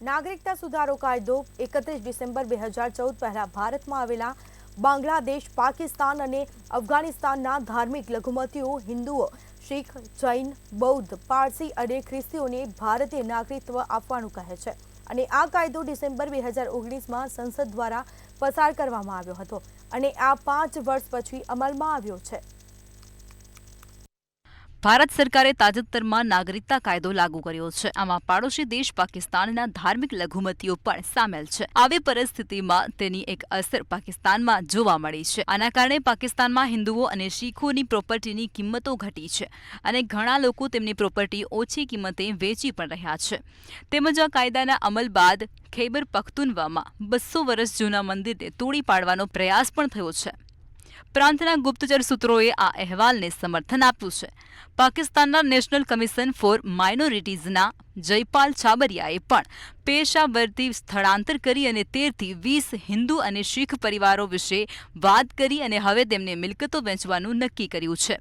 નાગરિકતા સુધારો કાયદો 31 ડિસેમ્બર 2014 પહેલા ભારતમાં આવેલા બાંગ્લાદેશ, પાકિસ્તાન અને અફઘાનિસ્તાનના ધાર્મિક લઘુમતીઓ હિન્દુઓ, શીખ, જૈન, બૌદ્ધ, પારસી અને ખ્રિસ્તીઓને ભારતીય નાગરિકત્વ આપવાનું કહે છે અને આ કાયદો ડિસેમ્બર 2019માં સંસદ દ્વારા પસાર કરવામાં આવ્યો હતો અને આ 5 વર્ષ પછી અમલમાં આવ્યો છે। ભારત સરકારે તાજેતરમાં નાગરિકતા કાયદો લાગુ કર્યો છે। આમાં પાડોશી દેશ પાકિસ્તાનના ધાર્મિક લઘુમતીઓ પણ સામેલ છે। આવી પરિસ્થિતિમાં તેની એક અસર પાકિસ્તાનમાં જોવા મળી છે। આના કારણે પાકિસ્તાનમાં હિન્દુઓ અને શીખોની પ્રોપર્ટીની કિંમતો ઘટી છે અને ઘણા લોકો તેમની પ્રોપર્ટી ઓછી કિંમતે વેચી પણ રહ્યા છે। તેમજ આ કાયદાના અમલ બાદ ખૈબર પખ્તુનવામાં 200 વર્ષ જૂના મંદિરને તોડી પાડવાનો પ્રયાસ પણ થયો છે। પ્રાંતના ગુપ્તચર સૂત્રોએ આ અહેવાલને સમર્થન આપ્યું છે। પાકિસ્તાનના નેશનલ કમિશન ફોર માઇનોરિટીઝના જયપાલ છાબરિયાએ પણ પેશાવરથી સ્થળાંતર કરી અને 13 થી 20 હિન્દુ અને શીખ પરિવારો વિશે વાત કરી અને હવે તેમને મિલકતો વેચવાનું નક્કી કર્યું છે।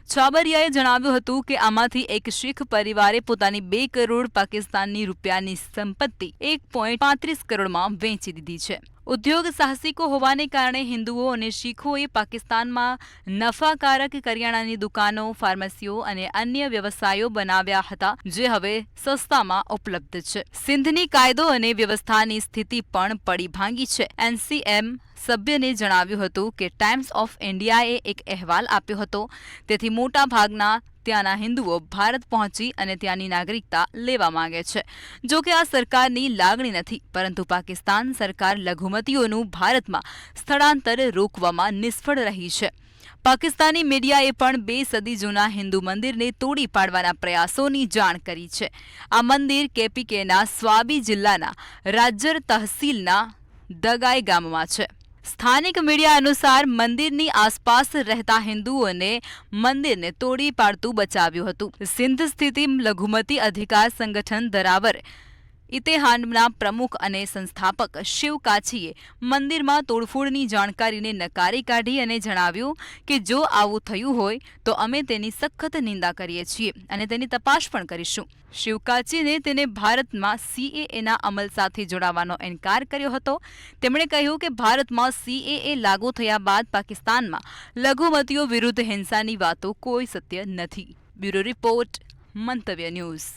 છાબરિયાએ જણાવ્યું હતું કે આમાંથી એક શીખ પરિવારે પોતાની 2 કરોડ પાકિસ્તાની રૂપિયાની સંપત્તિ 1.35 કરોડમાં વેચી દીધી છે। ઉદ્યોગ સાહસિકો હોવાને કારણે હિન્દુઓ અને શીખોએ પાકિસ્તાનમાં નફાકારક કરિયાણાની દુકાનો, ફાર્મસીઓ અને અન્ય વ્યવસાયો બનાવ્યા હતા જે હવે સસ્તામાં ઉપલબ્ધ છે। સિંધની કાયદો અને વ્યવસ્થાની સ્થિતિ પણ પડી ભાંગી છે। એનસીએમ સભ્યને જણાવ્યું હતું કે ટાઈમ્સ ઓફ ઇન્ડિયાએ એક અહેવાલ આપ્યો હતો, તેથી મોટા ભાગના ત્યાંના હિન્દુઓ ભારત પહોંચી અને ત્યાંની નાગરિકતા લેવા માંગે છે। જો કે આ સરકારની લાગણી નથી, પરંતુ પાકિસ્તાન સરકાર લઘુમતીઓનું ભારતમાં સ્થળાંતર રોકવામાં નિષ્ફળ રહી છે। પાકિસ્તાની મીડિયાએ પણ 2 સદી જૂના હિન્દુ મંદિરને તોડી પાડવાના પ્રયાસોની જાણ કરી છે। આ મંદિર કેપીકેના સ્વાબી જિલ્લાના રાજ્જર તહસીલના દગાઈ ગામમાં છે। સ્થાનિક મીડિયા અનુસાર મંદિરની આસપાસ રહેતા હિન્દુઓને મંદિરને તોડી પાડતું બચાવ્યું હતું। સિંધ સ્થિત લઘુમતી અધિકાર સંગઠન દરાવર ઇતેહાડના પ્રમુખ અને સંસ્થાપક શિવ કાછીએ મંદિરમાં તોડફોડની જાણકારીને નકારી કાઢી અને જણાવ્યું કે જો આવું થયું હોય તો અમે તેની સખત નિંદા કરીએ છીએ અને તેની તપાસ પણ કરીશું। શિવ કાચીને તેને ભારતમાં સીએએના અમલ સાથે જોડાવાનો ઇનકાર કર્યો હતો। તેમણે કહ્યું કે ભારતમાં સીએએ લાગુ થયા બાદ પાકિસ્તાનમાં લઘુમતીઓ વિરુદ્ધ હિંસાની વાતો કોઈ સત્ય નથી। બ્યુરો રિપોર્ટ, મંતવ્ય ન્યૂઝ।